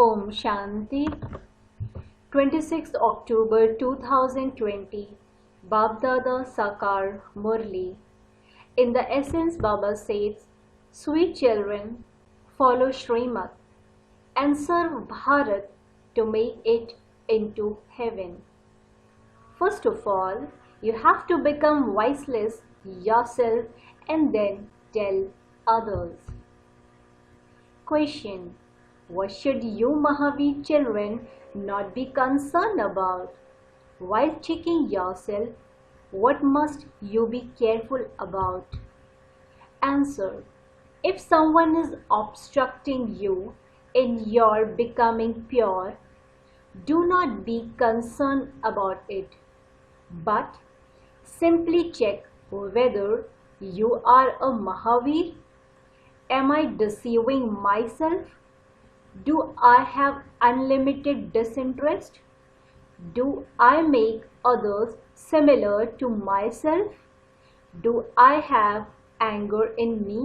Om Shanti. 26th October 2020. Baapdada Murli. In the essence, Baba says, "Sweet children, follow Srimad and serve Bharat to make it into heaven." First of all, you have to become voiceless yourself and then tell others. Question: what should you Mahavir children not be concerned about? While checking yourself, what must you be careful about? Answer: if someone is obstructing you in your becoming pure, do not be concerned about it, but simply check whether you are a Mahavir. Am I deceiving myself? Do I have unlimited disinterest? Do I make others similar to myself? Do I have anger in me?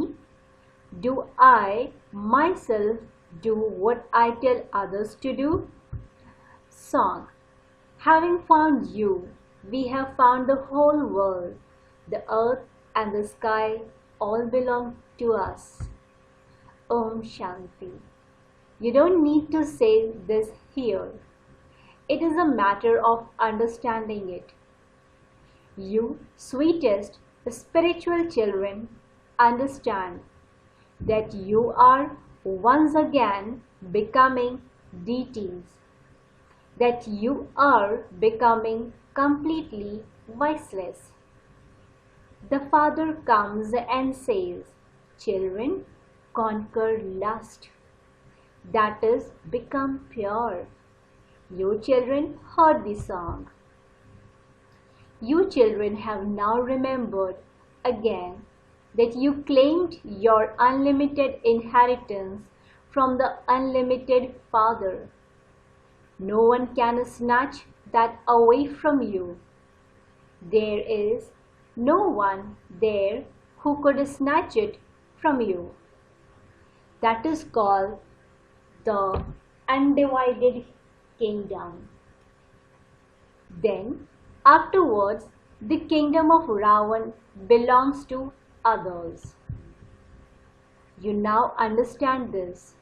Do I myself do what I tell others to do? Song. Having found you, we have found the whole world. The earth and the sky all belong to us. Om Shanti. You don't need to say this here. It is a matter of understanding it. You, sweetest spiritual children, understand that you are once again becoming deities, that you are becoming completely voiceless. The Father comes and says, "Children, conquer lust." That is, become pure. You children heard the song. You children have now remembered again that you claimed your unlimited inheritance from the unlimited Father. No one can snatch that away from you. There is no one there who could snatch it from you. That is called the undivided kingdom. Then, afterwards, the kingdom of Ravan belongs to others. You now understand this.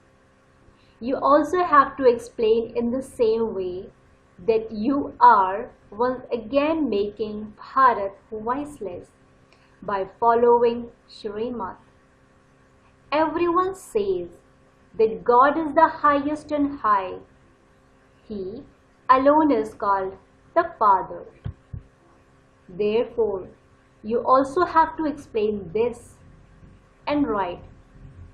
You also have to explain in the same way that you are once again making Bharat voiceless by following Srimad. Everyone says that God is the highest and high. He alone is called the Father. Therefore, you also have to explain this and write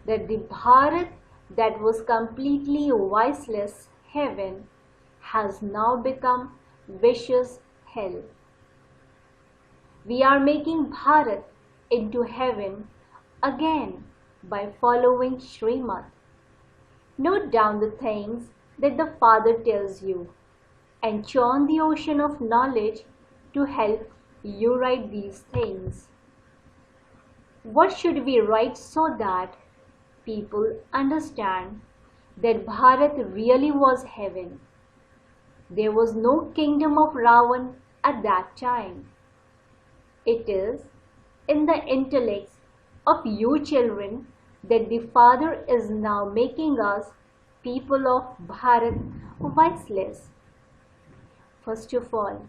that the Bharat that was completely voiceless heaven has now become vicious hell. We are making Bharat into heaven again by following Srimad. Note down the things that the Father tells you and churn the ocean of knowledge to help you write these things. What should we write so that people understand that Bharat really was heaven? There was no kingdom of Ravan at that time. It is in the intellects of you children that the Father is now making us people of Bharat voiceless. First of all,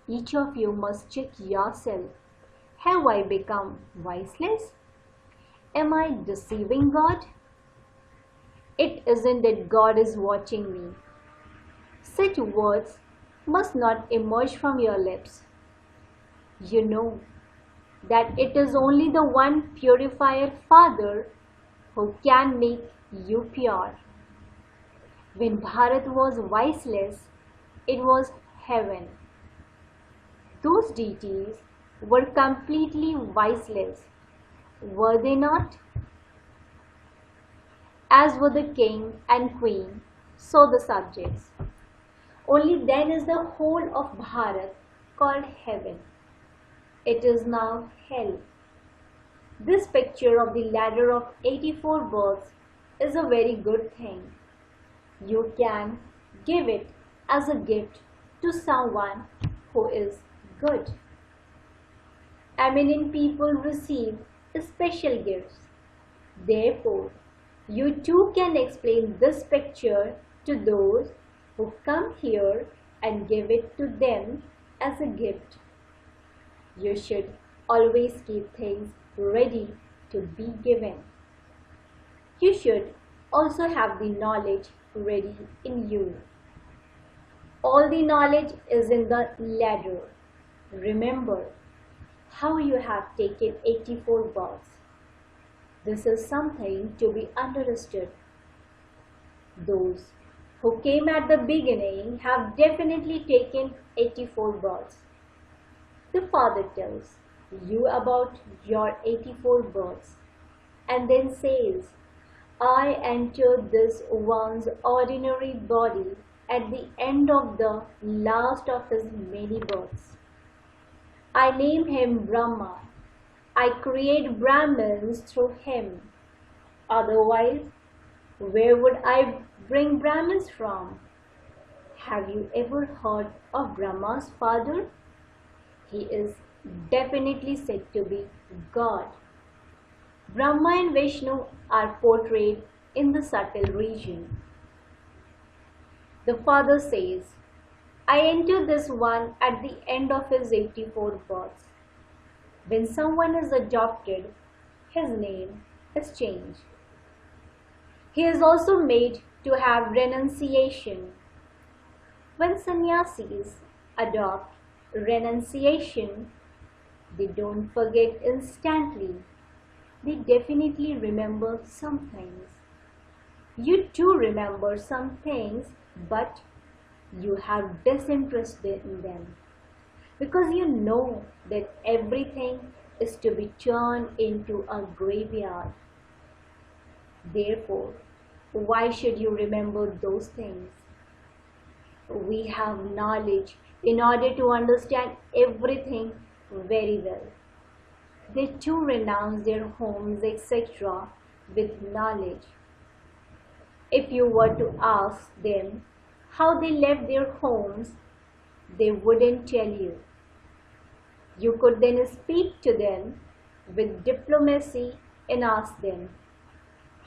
each of you must check yourself. Have I become voiceless? Am I deceiving God? It isn't that God is watching me. Such words must not emerge from your lips. You know that it is only the one purifier Father who can make you pure. When Bharat was voiceless, it was heaven. Those deities were completely voiceless, were they not? As were the king and queen, so the subjects. Only then is the whole of Bharat called heaven. It is now hell. This picture of the ladder of 84 births is a very good thing. You can give it as a gift to someone who is good. Eminent people receive special gifts. Therefore, you too can explain this picture to those who come here and give it to them as a gift. You should always keep things ready to be given. You should also have the knowledge ready in you. All the knowledge is in the ladder. Remember how you have taken 84 births. This is something to be understood. Those who came at the beginning have definitely taken 84 births. The Father tells you about your 84 births and then says, I entered this one's ordinary body at the end of the last of his many births. I name him Brahma. I create Brahmins through him. Otherwise, where would I bring Brahmins from? Have you ever heard of Brahma's father? He is definitely said to be God. Brahma and Vishnu are portrayed in the subtle region. The Father says, I enter this one at the end of his 84 births. When someone is adopted, his name is changed. He is also made to have renunciation. When sannyasis adopt renunciation, they don't forget instantly. They definitely remember some things. You too remember some things, but you have disinterest in them because you know that everything is to be turned into a graveyard. Therefore, why should you remember those things? We have knowledge in order to understand everything very well. They too renounce their homes, etc. with knowledge. If you were to ask them how they left their homes, they wouldn't tell you. You could then speak to them with diplomacy and ask them,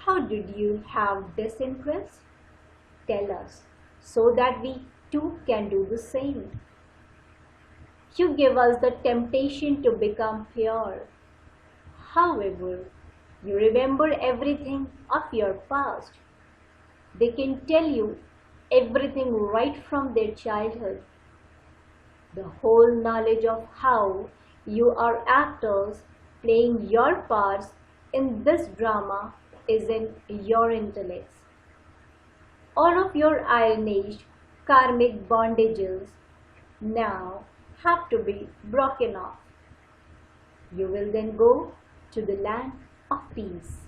how did you have disinterest? Tell us, so that we too can do the same. You give us the temptation to become pure. However, you remember everything of your past. They can tell you everything right from their childhood. The whole knowledge of how you are actors playing your parts in this drama is in your intellects. All of your iron-aged karmic bondages now have to be broken off. You will then go to the land of peace.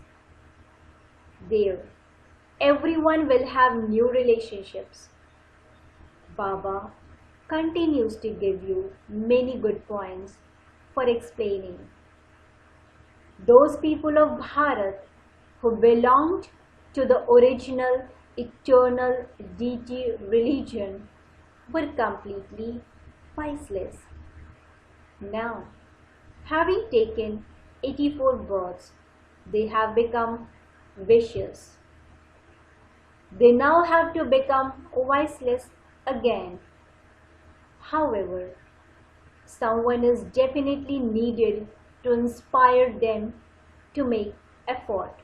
There, everyone will have new relationships. Baba continues to give you many good points for explaining. Those people of Bharat who belonged to the original eternal deity religion were completely viceless. Now, having taken 84 births, they have become vicious. They now have to become viceless again. However, someone is definitely needed to inspire them to make effort.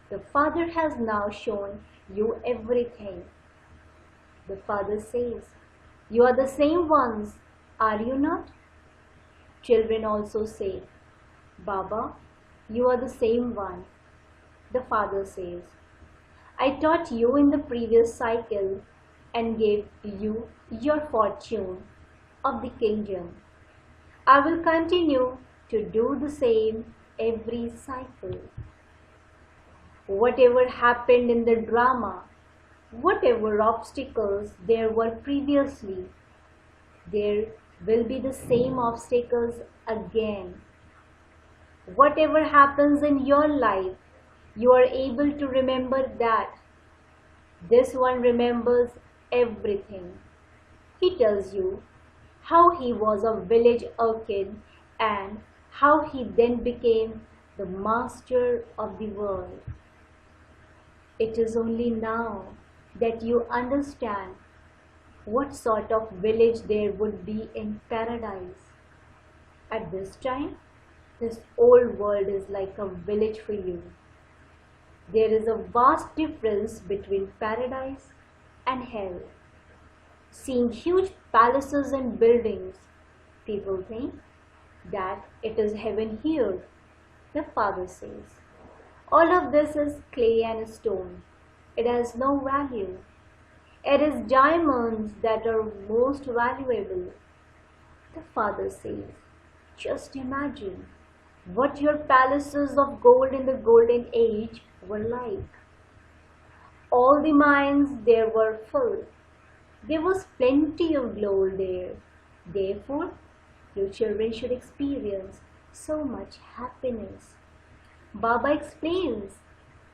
The Father has now shown you everything. The Father says, you are the same ones, are you not? Children also say, Baba, you are the same one. The Father says, I taught you in the previous cycle and gave you your fortune of the kingdom. I will continue to do the same every cycle. Whatever happened in the drama, whatever obstacles there were previously, there will be the same obstacles again. Whatever happens in your life, you are able to remember that. This one remembers everything. He tells you how he was a village urchin and how he then became the master of the world. It is only now that you understand what sort of village there would be in paradise. At this time, this old world is like a village for you. There is a vast difference between paradise and hell. Seeing huge palaces and buildings, people think that it is heaven here. The Father says, all of this is clay and stone. It has no value. It is diamonds that are most valuable. The Father says, just imagine what your palaces of gold in the golden age were like. All the mines there were full. There was plenty of gold there. Therefore, your children should experience so much happiness. Baba explains,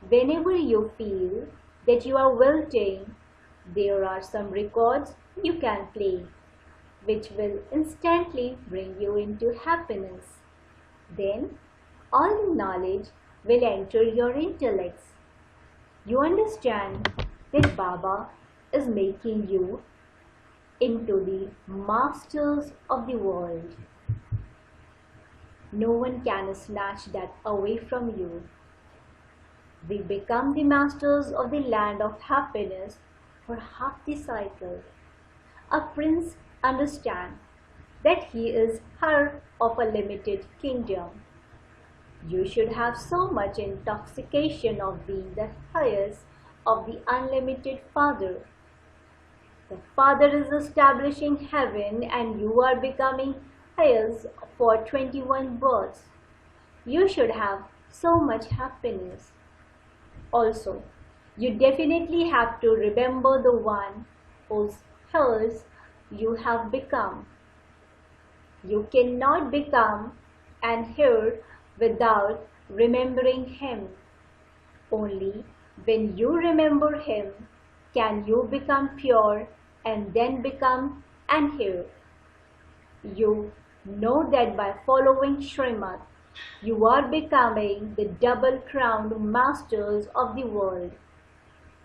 whenever you feel that you are wilting, there are some records you can play, which will instantly bring you into happiness. Then, all the knowledge will enter your intellects. You understand that Baba is making you into the masters of the world. No one can snatch that away from you. We become the masters of the land of happiness for half the cycle. A prince understands that he is heir of a limited kingdom. You should have so much intoxication of being the highest of the unlimited Father. The Father is establishing heaven and you are becoming heirs for 21 births. You should have so much happiness. Also, you definitely have to remember the one whose heirs you have become. You cannot become an heir without remembering him. Only when you remember him can you become pure and then become an heir. You know that by following Srimad, you are becoming the double-crowned masters of the world.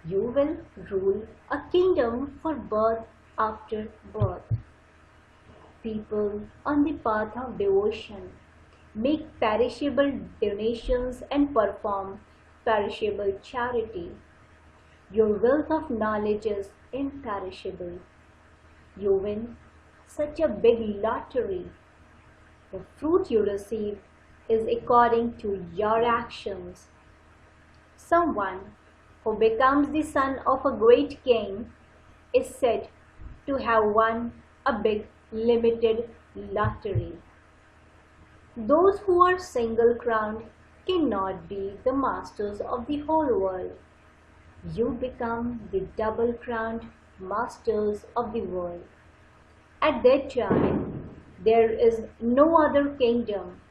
You will rule a kingdom for birth after birth. People on the path of devotion make perishable donations and perform perishable charity. Your wealth of knowledge is imperishable. You win such a big lottery. The fruit you receive is according to your actions. Someone who becomes the son of a great king is said to have won a big limited lottery. Those who are single-crowned cannot be the masters of the whole world. You become the double-crowned masters of the world. At that time, there is no other kingdom.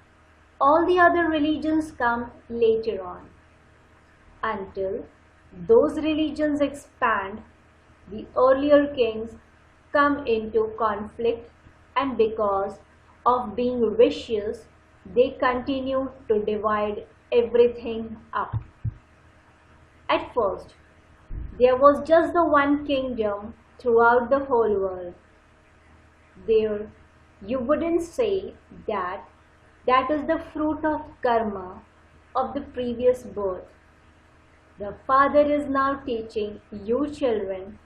All the other religions come later on. Until those religions expand, the earlier kings come into conflict, and because of being vicious, they continue to divide everything up. At first, there was just the one kingdom throughout the whole world. There, you wouldn't say that is the fruit of karma of the previous birth. The Father is now teaching you children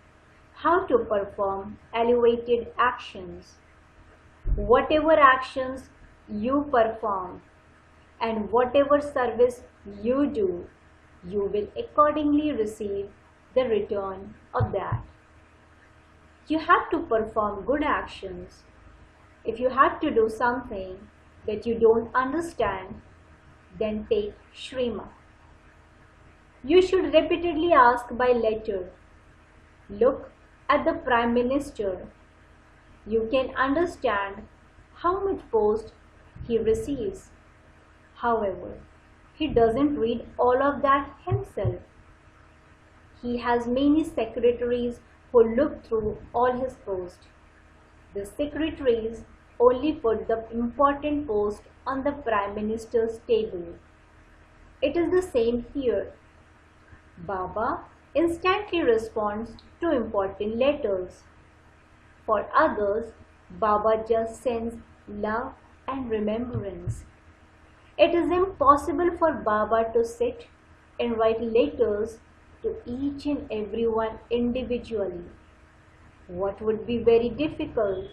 how to perform elevated actions. Whatever actions you perform and whatever service you do, you will accordingly receive the return of that. You have to perform good actions. If you have to do something that you don't understand, then take Shrima. You should repeatedly ask by letter. Look at the Prime Minister. You can understand how much post he receives. However, he doesn't read all of that himself. He has many secretaries who look through all his posts. The secretaries only put the important post on the Prime Minister's table. It is the same here. Baba instantly responds to important letters. For others, Baba just sends love and remembrance. It is impossible for Baba to sit and write letters to each and everyone individually. What would be very difficult?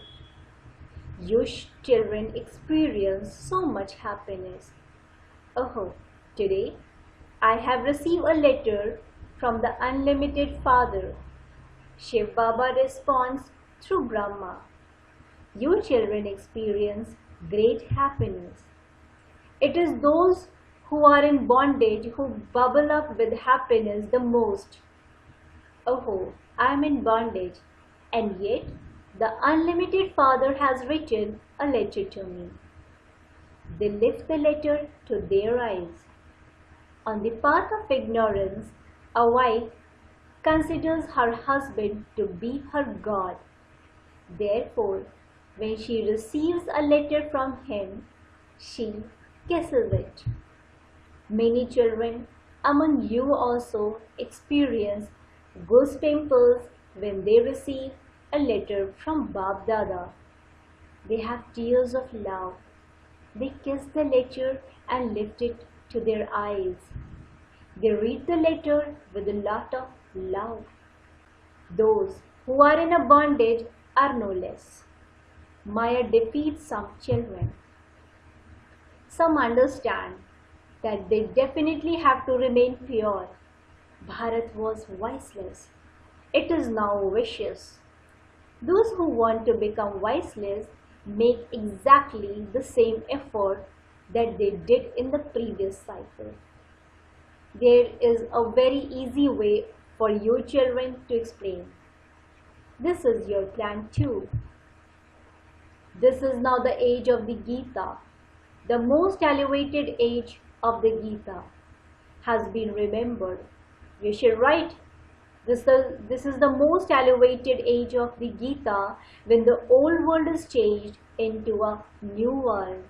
You children experience so much happiness. Oh, today I have received a letter from the Unlimited Father. Shiv Baba responds through Brahma. You children experience great happiness. It is those who are in bondage who bubble up with happiness the most. Oh, I am in bondage, and yet the Unlimited Father has written a letter to me. They lift the letter to their eyes. On the path of ignorance, a wife considers her husband to be her God. Therefore, when she receives a letter from him, she kisses it. Many children among you also experience goose pimples when they receive a letter from Baapdada. They have tears of love. They kiss the letter and lift it to their eyes. They read the letter with a lot of love. Those who are in a bondage are no less. Maya defeats some children. Some understand that they definitely have to remain pure. Bharat was voiceless. It is now vicious. Those who want to become voiceless make exactly the same effort that they did in the previous cycle. There is a very easy way for you children to explain. This is your plan too. This is now the age of the Gita. The most elevated age of the Gita has been remembered. You should write, this is the most elevated age of the Gita when the old world is changed into a new world.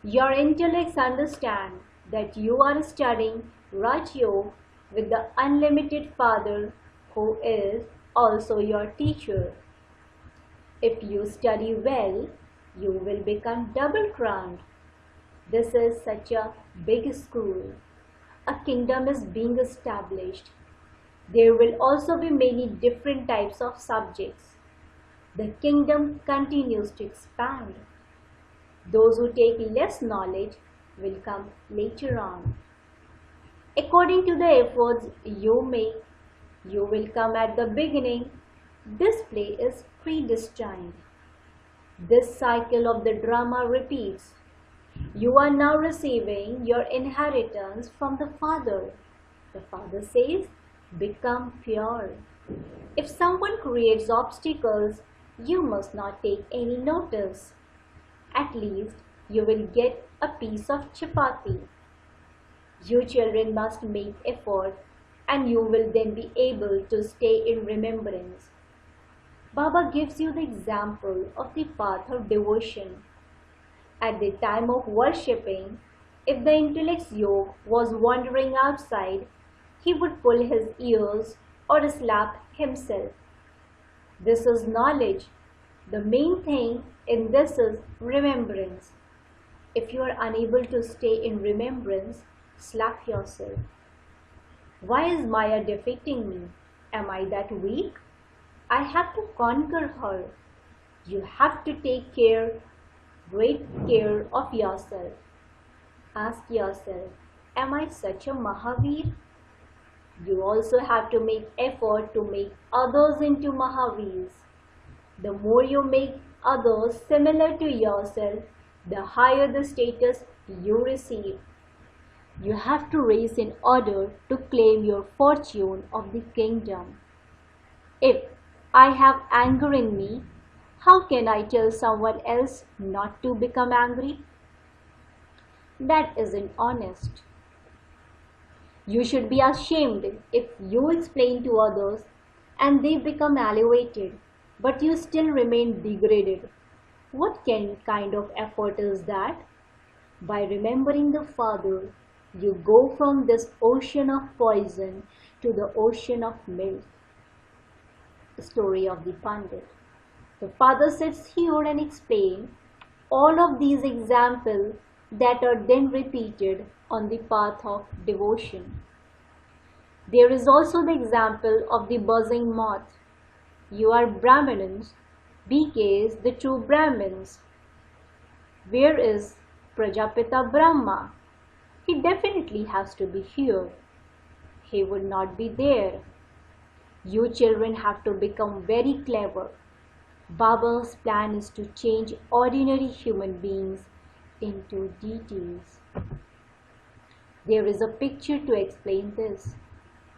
Your intellects understand that you are studying Raj Yoga with the Unlimited Father who is also your teacher. If you study well, you will become double crowned. This is such a big school. A kingdom is being established. There will also be many different types of subjects. The kingdom continues to expand. Those who take less knowledge will come later on. According to the efforts you make, you will come at the beginning. This play is predestined. This cycle of the drama repeats. You are now receiving your inheritance from the Father. The Father says, become pure. If someone creates obstacles, you must not take any notice. At least you will get a piece of chapati. You children must make effort and you will then be able to stay in remembrance. Baba gives you the example of the path of devotion. At the time of worshipping, if the intellect's yoke was wandering outside, he would pull his ears or slap himself. This is knowledge. The main thing in this is remembrance. If you are unable to stay in remembrance, slap yourself. Why is Maya defeating me? Am I that weak? I have to conquer her. You have to take great care of yourself. Ask yourself, am I such a Mahavir? You also have to make effort to make others into Mahavirs. The more you make others similar to yourself, the higher the status you receive. You have to raise in order to claim your fortune of the kingdom. If I have anger in me, how can I tell someone else not to become angry? That isn't honest. You should be ashamed if you explain to others and they become elevated, but you still remain degraded. What kind of effort is that? By remembering the Father, you go from this ocean of poison to the ocean of milk. The story of the Pandit. The Father sits here and explains all of these examples that are then repeated on the path of devotion. There is also the example of the buzzing moth. You are Brahmins, BKs, the true Brahmins. Where is Prajapita Brahma? He definitely has to be here. He would not be there. You children have to become very clever. Baba's plan is to change ordinary human beings into deities. There is a picture to explain this.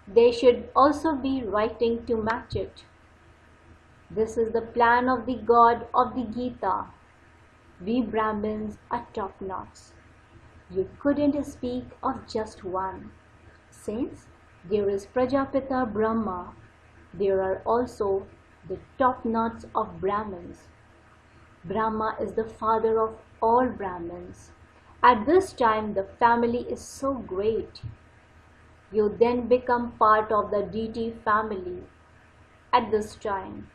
There should also be writing to match it. This is the plan of the God of the Gita. We Brahmins are top-notch. You couldn't speak of just one. Since there is Prajapita Brahma, there are also the top-notch of Brahmins. Brahma is the father of all Brahmins. At this time, the family is so great. You then become part of the deity family. At this time,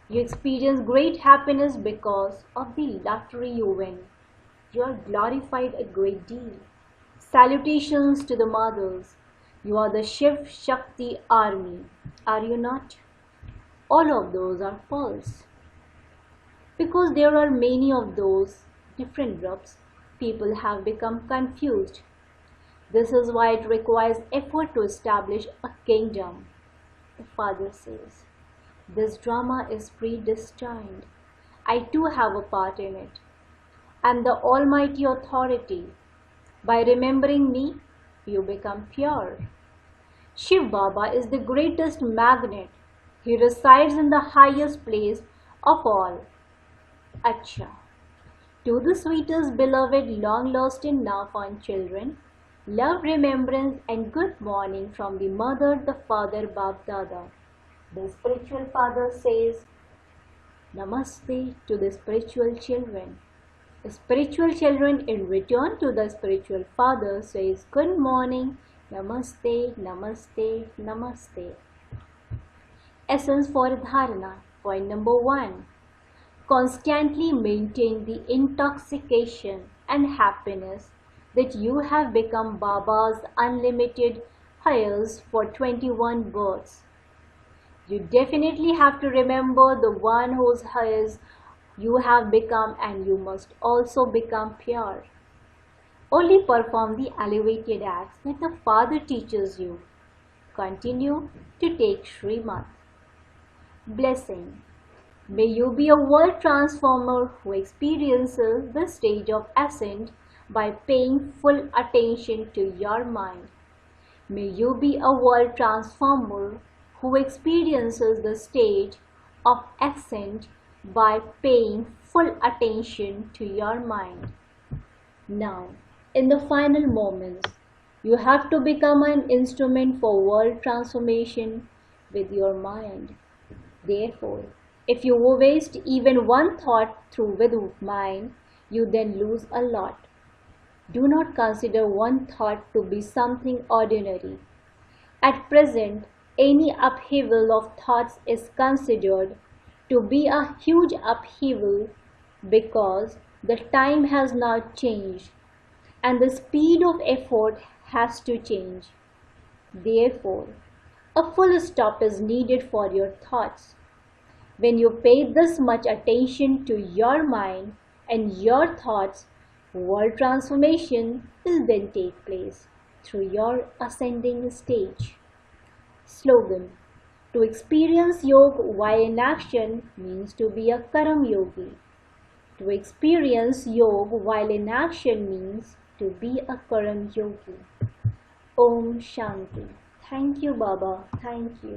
you experience great happiness because of the lottery you win. You are glorified a great deal. Salutations to the mothers. You are the Shiv Shakti army, are you not? All of those are false. Because there are many of those different groups, people have become confused. This is why it requires effort to establish a kingdom. The Father says, this drama is predestined. I too have a part in it. I am the Almighty Authority. By remembering me, you become pure. Shiv Baba is the greatest magnet. He resides in the highest place of all. Acha. To the sweetest beloved long lost in Nafan children, love, remembrance and good morning from the mother, the father, Baapdada. The spiritual father says, Namaste to the spiritual children. The spiritual children in return to the spiritual father says, good morning, Namaste, Namaste, Namaste. Essence for Dharana. Point number 1. Constantly maintain the intoxication and happiness that you have become Baba's unlimited heirs for 21 births. You definitely have to remember the one whose heirs you have become, and you must also become pure. Only perform the elevated acts that the Father teaches you. Continue to take Srimad. Blessing. May you be a world transformer who experiences the stage of ascent by paying full attention to your mind. May you be a world transformer who experiences the stage of ascent by paying full attention to your mind. Now, in the final moments, you have to become an instrument for world transformation with your mind. Therefore, if you waste even one thought through with mind, you then lose a lot. Do not consider one thought to be something ordinary. At present, any upheaval of thoughts is considered to be a huge upheaval because the time has not changed and the speed of effort has to change. Therefore, a full stop is needed for your thoughts. When you pay this much attention to your mind and your thoughts, world transformation will then take place through your ascending stage. Slogan. To experience yoga while in action means to be a Karam Yogi. To experience yoga while in action means to be a Karam Yogi. Om Shanti. Thank you, Baba. Thank you.